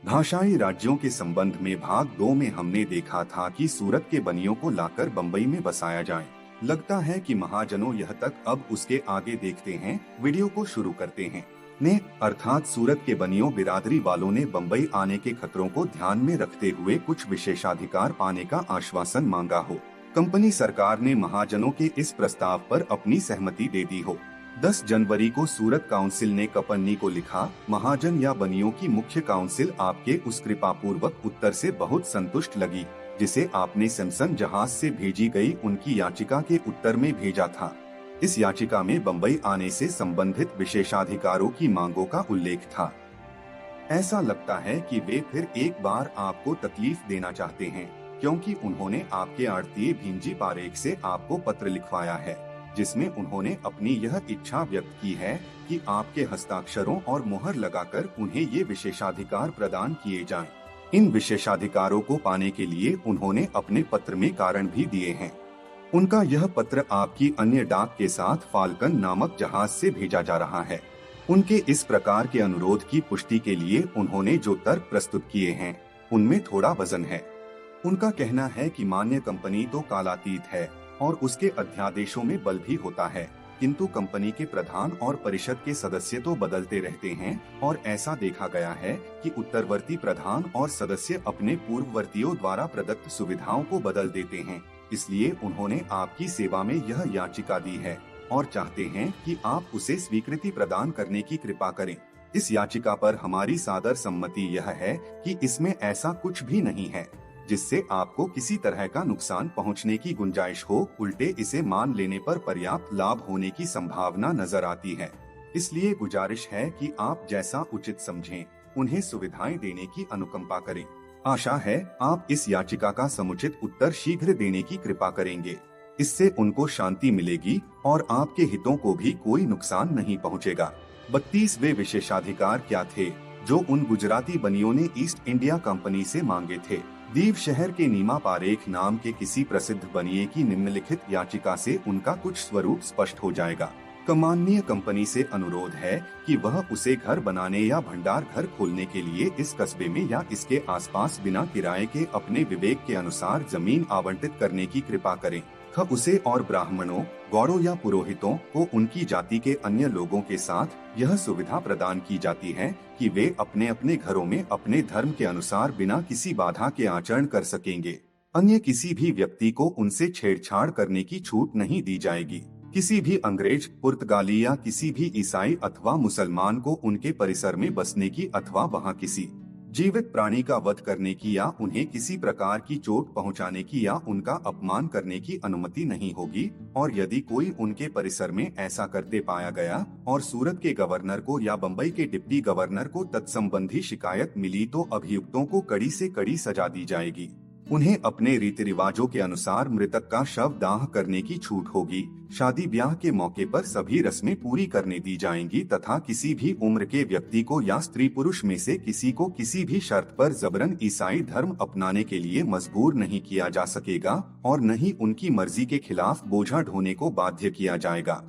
भाषाई राज्यों के संबंध में भाग 2 में हमने देखा था कि सूरत के बनियों को लाकर बम्बई में बसाया जाए। लगता है कि महाजनों यह तक अब उसके आगे देखते हैं। वीडियो को शुरू करते हैं। ने अर्थात सूरत के बनियों बिरादरी वालों ने बम्बई आने के खतरों को ध्यान में रखते हुए कुछ विशेषाधिकार पाने का आश्वासन मांगा हो। कंपनी सरकार ने महाजनों के इस प्रस्ताव पर अपनी सहमति दे दी हो। 10 जनवरी को सूरत काउंसिल ने कपन्नी को लिखा, महाजन या बनियों की मुख्य काउंसिल आपके उस कृपापूर्वक उत्तर से बहुत संतुष्ट लगी जिसे आपने सैमसंग जहाज से भेजी गई उनकी याचिका के उत्तर में भेजा था। इस याचिका में बम्बई आने से संबंधित विशेषाधिकारों की मांगों का उल्लेख था। ऐसा लगता है कि वे फिर एक बार आपको तकलीफ देना चाहते हैं, क्योंकि उन्होंने आपके आड़तीय भिंजी पारेख से आपको पत्र लिखवाया है, जिसमें उन्होंने अपनी यह इच्छा व्यक्त की है कि आपके हस्ताक्षरों और मुहर लगाकर उन्हें ये विशेषाधिकार प्रदान किए जाएं। इन विशेषाधिकारों को पाने के लिए उन्होंने अपने पत्र में कारण भी दिए हैं। उनका यह पत्र आपकी अन्य डाक के साथ फाल्कन नामक जहाज से भेजा जा रहा है। उनके इस प्रकार के अनुरोध की पुष्टि के लिए उन्होंने जो तर्क प्रस्तुत किए हैं उनमें थोड़ा वजन है। उनका कहना है कि मान्य कंपनी तो कालातीत है और उसके अध्यादेशों में बल भी होता है, किंतु कंपनी के प्रधान और परिषद के सदस्य तो बदलते रहते हैं और ऐसा देखा गया है कि उत्तरवर्ती प्रधान और सदस्य अपने पूर्ववर्तियों द्वारा प्रदत्त सुविधाओं को बदल देते हैं। इसलिए उन्होंने आपकी सेवा में यह याचिका दी है और चाहते हैं कि आप उसे स्वीकृति प्रदान करने की कृपा करें। इस याचिका पर हमारी सादर सम्मति यह है कि इसमें ऐसा कुछ भी नहीं है जिससे आपको किसी तरह का नुकसान पहुंचने की गुंजाइश हो, उल्टे इसे मान लेने पर पर्याप्त लाभ होने की संभावना नजर आती है। इसलिए गुजारिश है कि आप जैसा उचित समझें उन्हें सुविधाएं देने की अनुकंपा करें। आशा है आप इस याचिका का समुचित उत्तर शीघ्र देने की कृपा करेंगे। इससे उनको शांति मिलेगी और आपके हितों को भी कोई नुकसान नहीं पहुँचेगा। 32वें विशेषाधिकार क्या थे जो उन गुजराती बनियों ने ईस्ट इंडिया कंपनी से मांगे थे? दीव शहर के नीमा पारेख नाम के किसी प्रसिद्ध बनिये की निम्नलिखित याचिका से उनका कुछ स्वरूप स्पष्ट हो जाएगा। कमाननीय कंपनी से अनुरोध है कि वह उसे घर बनाने या भंडार घर खोलने के लिए इस कस्बे में या इसके आसपास बिना किराए के अपने विवेक के अनुसार जमीन आवंटित करने की कृपा करें। उसे और ब्राह्मणों, गौड़ों या पुरोहितों को उनकी जाति के अन्य लोगों के साथ यह सुविधा प्रदान की जाती है कि वे अपने अपने घरों में अपने धर्म के अनुसार बिना किसी बाधा के आचरण कर सकेंगे। अन्य किसी भी व्यक्ति को उनसे छेड़छाड़ करने की छूट नहीं दी जाएगी। किसी भी अंग्रेज, पुर्तगाली या किसी भी ईसाई अथवा मुसलमान को उनके परिसर में बसने की अथवा वहां किसी जीवित प्राणी का वध करने की या उन्हें किसी प्रकार की चोट पहुंचाने की या उनका अपमान करने की अनुमति नहीं होगी। और यदि कोई उनके परिसर में ऐसा करते पाया गया और सूरत के गवर्नर को या बम्बई के डिप्टी गवर्नर को तत्संबंधी शिकायत मिली तो अभियुक्तों को कड़ी से कड़ी सजा दी जाएगी। उन्हें अपने रीति रिवाजों के अनुसार मृतक का शव दाह करने की छूट होगी। शादी ब्याह के मौके पर सभी रस्में पूरी करने दी जाएंगी तथा किसी भी उम्र के व्यक्ति को या स्त्री पुरुष में से किसी को किसी भी शर्त पर जबरन ईसाई धर्म अपनाने के लिए मजबूर नहीं किया जा सकेगा और न ही उनकी मर्जी के खिलाफ बोझा ढोने को बाध्य किया जाएगा।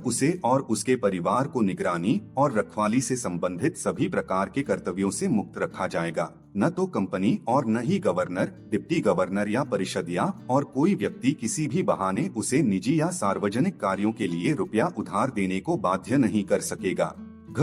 उसे और उसके परिवार को निगरानी और रखवाली से संबंधित सभी प्रकार के कर्तव्यों से मुक्त रखा जाएगा। न तो कंपनी और न ही गवर्नर, डिप्टी गवर्नर या परिषद या और कोई व्यक्ति किसी भी बहाने उसे निजी या सार्वजनिक कार्यों के लिए रुपया उधार देने को बाध्य नहीं कर सकेगा।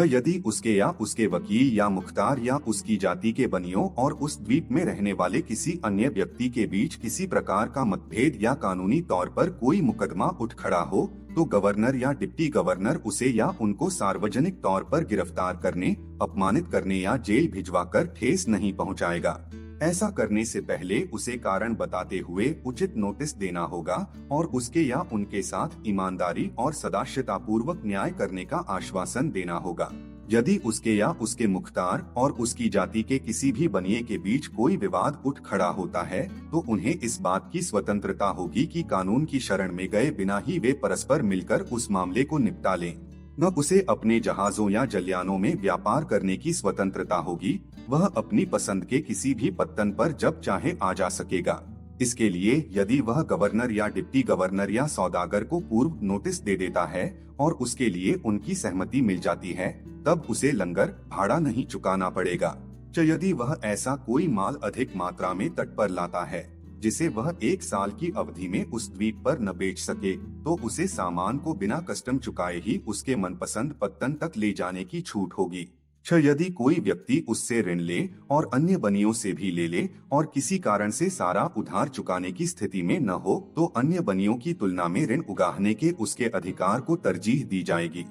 यदि उसके या उसके वकील या मुख्तार या उसकी जाति के बनियों और उस द्वीप में रहने वाले किसी अन्य व्यक्ति के बीच किसी प्रकार का मतभेद या कानूनी तौर पर कोई मुकदमा उठ खड़ा हो तो गवर्नर या डिप्टी गवर्नर उसे या उनको सार्वजनिक तौर पर गिरफ्तार करने, अपमानित करने या जेल भिजवाकर ठेस नहीं पहुंचाएगा। ऐसा करने से पहले उसे कारण बताते हुए उचित नोटिस देना होगा और उसके या उनके साथ ईमानदारी और सदाशिता पूर्वक न्याय करने का आश्वासन देना होगा। यदि उसके या उसके मुख्तार और उसकी जाति के किसी भी बनिये के बीच कोई विवाद उठ खड़ा होता है तो उन्हें इस बात की स्वतंत्रता होगी कि कानून की शरण में गए बिना ही वे परस्पर मिलकर उस मामले को निपटा लें। न उसे अपने जहाजों या जलयानों में व्यापार करने की स्वतंत्रता होगी। वह अपनी पसंद के किसी भी पत्तन पर जब चाहे आ जा सकेगा। इसके लिए यदि वह गवर्नर या डिप्टी गवर्नर या सौदागर को पूर्व नोटिस दे देता है और उसके लिए उनकी सहमति मिल जाती है तब उसे लंगर भाड़ा नहीं चुकाना पड़ेगा। यदि वह ऐसा कोई माल अधिक मात्रा में तट पर लाता है जिसे वह 1 साल की अवधि में उस द्वीप पर न बेच सके, तो उसे सामान को बिना कस्टम चुकाए ही उसके मनपसंद पत्तन तक ले जाने की छूट होगी। यदि कोई व्यक्ति उससे ऋण ले और अन्य बनियों से भी ले और किसी कारण से सारा उधार चुकाने की स्थिति में न हो, तो अन्य बनियों की तुलना में ऋण उगाहने के उसके अधिकार को तरजीह दी जाएगी।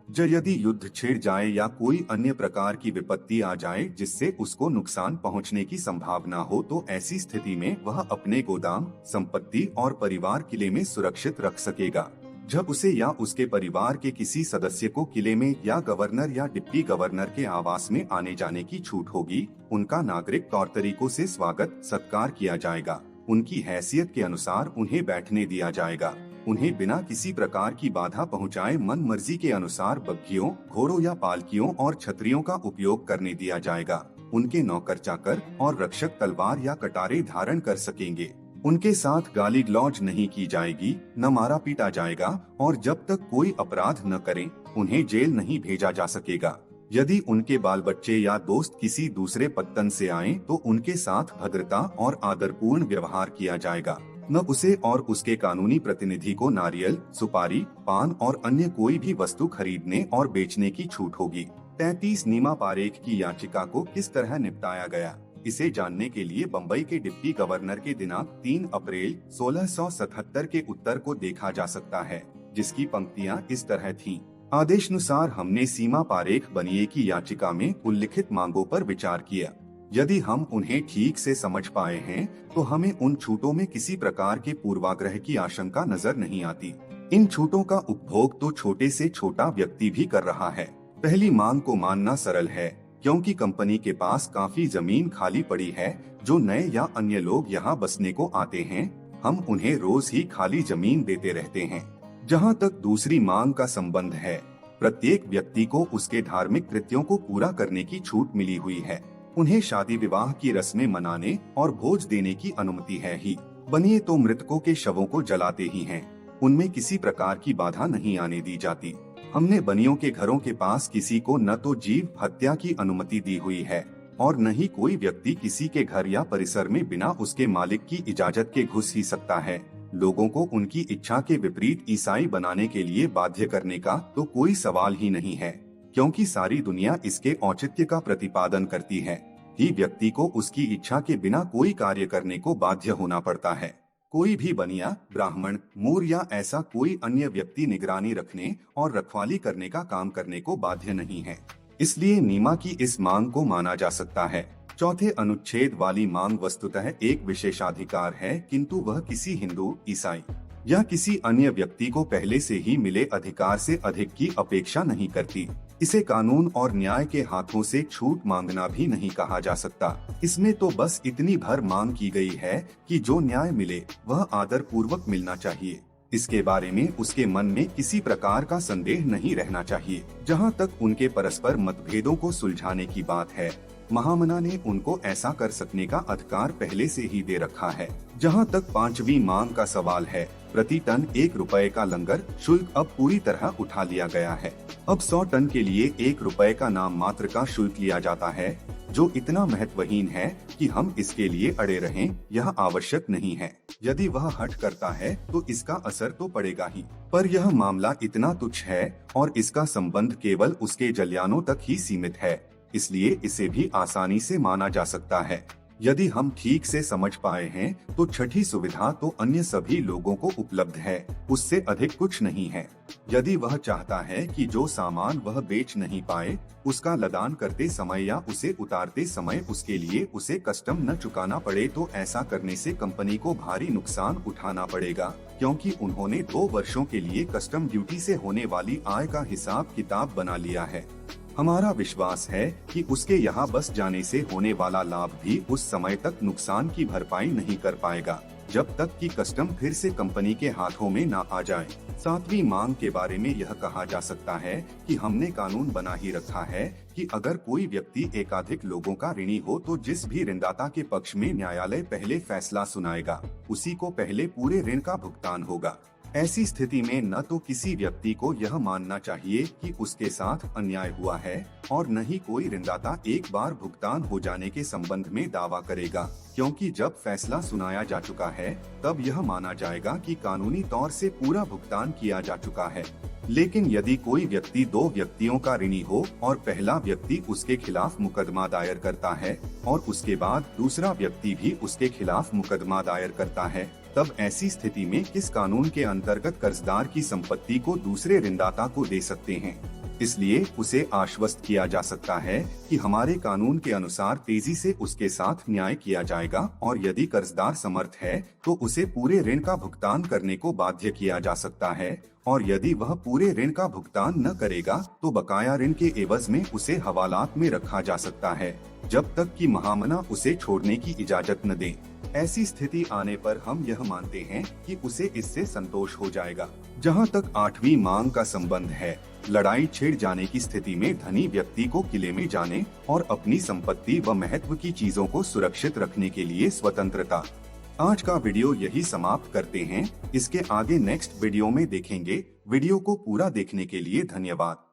यदि युद्ध छिड़ जाए या कोई अन्य प्रकार की विपत्ति आ जाए जिससे उसको नुकसान पहुंचने की संभावना हो, तो ऐसी स्थिति में वह अपने गोदाम, संपत्ति और परिवार किले में सुरक्षित रख सकेगा। जब उसे या उसके परिवार के किसी सदस्य को किले में या गवर्नर या डिप्टी गवर्नर के आवास में आने जाने की छूट होगी। उनका नागरिक तौर तरीकों से स्वागत सत्कार किया जाएगा। उनकी हैसियत के अनुसार उन्हें बैठने दिया जाएगा। उन्हें बिना किसी प्रकार की बाधा पहुंचाए मन मर्जी के अनुसार बग्घियों, घोड़ों या पालकियों और छतरियों का उपयोग करने दिया जाएगा। उनके नौकर चाकर और रक्षक तलवार या कटारे धारण कर सकेंगे। उनके साथ गाली गलौज नहीं की जाएगी, न मारा पीटा जाएगा और जब तक कोई अपराध न करें उन्हें जेल नहीं भेजा जा सकेगा। यदि उनके बाल बच्चे या दोस्त किसी दूसरे पत्तन से आएं, तो उनके साथ भद्रता और आदरपूर्ण व्यवहार किया जाएगा। न उसे और उसके कानूनी प्रतिनिधि को नारियल, सुपारी, पान और अन्य कोई भी वस्तु खरीदने और बेचने की छूट होगी। 33 नीमा पारेख की याचिका को किस तरह निपटाया गया, इसे जानने के लिए बम्बई के डिप्टी गवर्नर के दिनांक 3 अप्रैल 1677 के उत्तर को देखा जा सकता है, जिसकी पंक्तियां इस तरह थीं। आदेशानुसार हमने सीमा पारेख बनिए की याचिका में उल्लिखित मांगों पर विचार किया। यदि हम उन्हें ठीक से समझ पाए हैं, तो हमें उन छूटों में किसी प्रकार के पूर्वाग्रह की आशंका नजर नहीं आती। इन छूटों का उपभोग तो छोटे से छोटा व्यक्ति भी कर रहा है। पहली मांग को मानना सरल है, क्योंकि कंपनी के पास काफी जमीन खाली पड़ी है। जो नए या अन्य लोग यहाँ बसने को आते हैं, हम उन्हें रोज ही खाली जमीन देते रहते हैं। जहाँ तक दूसरी मांग का संबंध है, प्रत्येक व्यक्ति को उसके धार्मिक कृत्यों को पूरा करने की छूट मिली हुई है। उन्हें शादी विवाह की रस्में मनाने और भोज देने की अनुमति है ही। बनिए तो मृतकों के शवों को जलाते ही हैं। उनमें किसी प्रकार की बाधा नहीं आने दी जाती। हमने बनियों के घरों के पास किसी को न तो जीव हत्या की अनुमति दी हुई है और न ही कोई व्यक्ति किसी के घर या परिसर में बिना उसके मालिक की इजाजत के घुस ही सकता है। लोगों को उनकी इच्छा के विपरीत ईसाई बनाने के लिए बाध्य करने का तो कोई सवाल ही नहीं है, क्योंकि सारी दुनिया इसके औचित्य का प्रतिपादन करती है कि व्यक्ति को उसकी इच्छा के बिना कोई कार्य करने को बाध्य होना पड़ता है। कोई भी बनिया, ब्राह्मण, मूर या ऐसा कोई अन्य व्यक्ति निगरानी रखने और रखवाली करने का काम करने को बाध्य नहीं है। इसलिए नीमा की इस मांग को माना जा सकता है। चौथे अनुच्छेद वाली मांग वस्तुतः एक विशेषाधिकार है, किंतु वह किसी हिंदू, ईसाई या किसी अन्य व्यक्ति को पहले से ही मिले अधिकार से अधिक की अपेक्षा नहीं करती। इसे कानून और न्याय के हाथों से छूट मांगना भी नहीं कहा जा सकता। इसमें तो बस इतनी भर मांग की गई है कि जो न्याय मिले वह आदर पूर्वक मिलना चाहिए। इसके बारे में उसके मन में किसी प्रकार का संदेह नहीं रहना चाहिए। जहाँ तक उनके परस्पर मतभेदों को सुलझाने की बात है, महामना ने उनको ऐसा कर सकने का अधिकार पहले से ही दे रखा है। जहाँ तक पांचवी मांग का सवाल है, प्रति टन 1 रुपए का लंगर शुल्क अब पूरी तरह उठा लिया गया है। अब 100 टन के लिए 1 रुपए का नाम मात्र का शुल्क लिया जाता है, जो इतना महत्वहीन है कि हम इसके लिए अड़े रहें, यह आवश्यक नहीं है। यदि वह हट करता है तो इसका असर तो पड़ेगा ही, पर यह मामला इतना तुच्छ है और इसका संबंध केवल उसके जलियानों तक ही सीमित है, इसलिए इसे भी आसानी से माना जा सकता है। यदि हम ठीक से समझ पाए हैं तो छठी सुविधा तो अन्य सभी लोगों को उपलब्ध है, उससे अधिक कुछ नहीं है। यदि वह चाहता है कि जो सामान वह बेच नहीं पाए उसका लदान करते समय या उसे उतारते समय उसके लिए उसे कस्टम न चुकाना पड़े, तो ऐसा करने से कंपनी को भारी नुकसान उठाना पड़ेगा, क्योंकि उन्होंने 2 वर्षों के लिए कस्टम ड्यूटी से होने वाली आय का हिसाब किताब बना लिया है। हमारा विश्वास है कि उसके यहाँ बस जाने से होने वाला लाभ भी उस समय तक नुकसान की भरपाई नहीं कर पाएगा, जब तक कि कस्टम फिर से कंपनी के हाथों में न आ जाए। 7वीं मांग के बारे में यह कहा जा सकता है कि हमने कानून बना ही रखा है कि अगर कोई व्यक्ति एकाधिक लोगों का ऋणी हो तो जिस भी ऋणदाता के पक्ष में न्यायालय पहले फैसला सुनाएगा, उसी को पहले पूरे ऋण का भुगतान होगा। ऐसी स्थिति में न तो किसी व्यक्ति को यह मानना चाहिए कि उसके साथ अन्याय हुआ है और न ही कोई ऋणदाता एक बार भुगतान हो जाने के संबंध में दावा करेगा, क्योंकि जब फैसला सुनाया जा चुका है तब यह माना जाएगा कि कानूनी तौर से पूरा भुगतान किया जा चुका है। लेकिन यदि कोई व्यक्ति दो व्यक्तियों का ऋणी हो और पहला व्यक्ति उसके खिलाफ मुकदमा दायर करता है और उसके बाद दूसरा व्यक्ति भी उसके खिलाफ मुकदमा दायर करता है, तब ऐसी स्थिति में किस कानून के अंतर्गत कर्जदार की संपत्ति को दूसरे ऋणदाता को दे सकते हैं। इसलिए उसे आश्वस्त किया जा सकता है कि हमारे कानून के अनुसार तेजी से उसके साथ न्याय किया जाएगा और यदि कर्जदार समर्थ है तो उसे पूरे ऋण का भुगतान करने को बाध्य किया जा सकता है, और यदि वह पूरे ऋण का भुगतान न करेगा तो बकाया ऋण के एवज में उसे हवालात में रखा जा सकता है जब तक कि महामना उसे छोड़ने की इजाजत न दे। ऐसी स्थिति आने पर हम यह मानते हैं कि उसे इससे संतोष हो जाएगा। जहां तक 8वीं मांग का संबंध है, लड़ाई छिड़ जाने की स्थिति में धनी व्यक्ति को किले में जाने और अपनी संपत्ति व महत्व की चीजों को सुरक्षित रखने के लिए स्वतंत्रता। आज का वीडियो यही समाप्त करते हैं। इसके आगे नेक्स्ट वीडियो में देखेंगे। वीडियो को पूरा देखने के लिए धन्यवाद।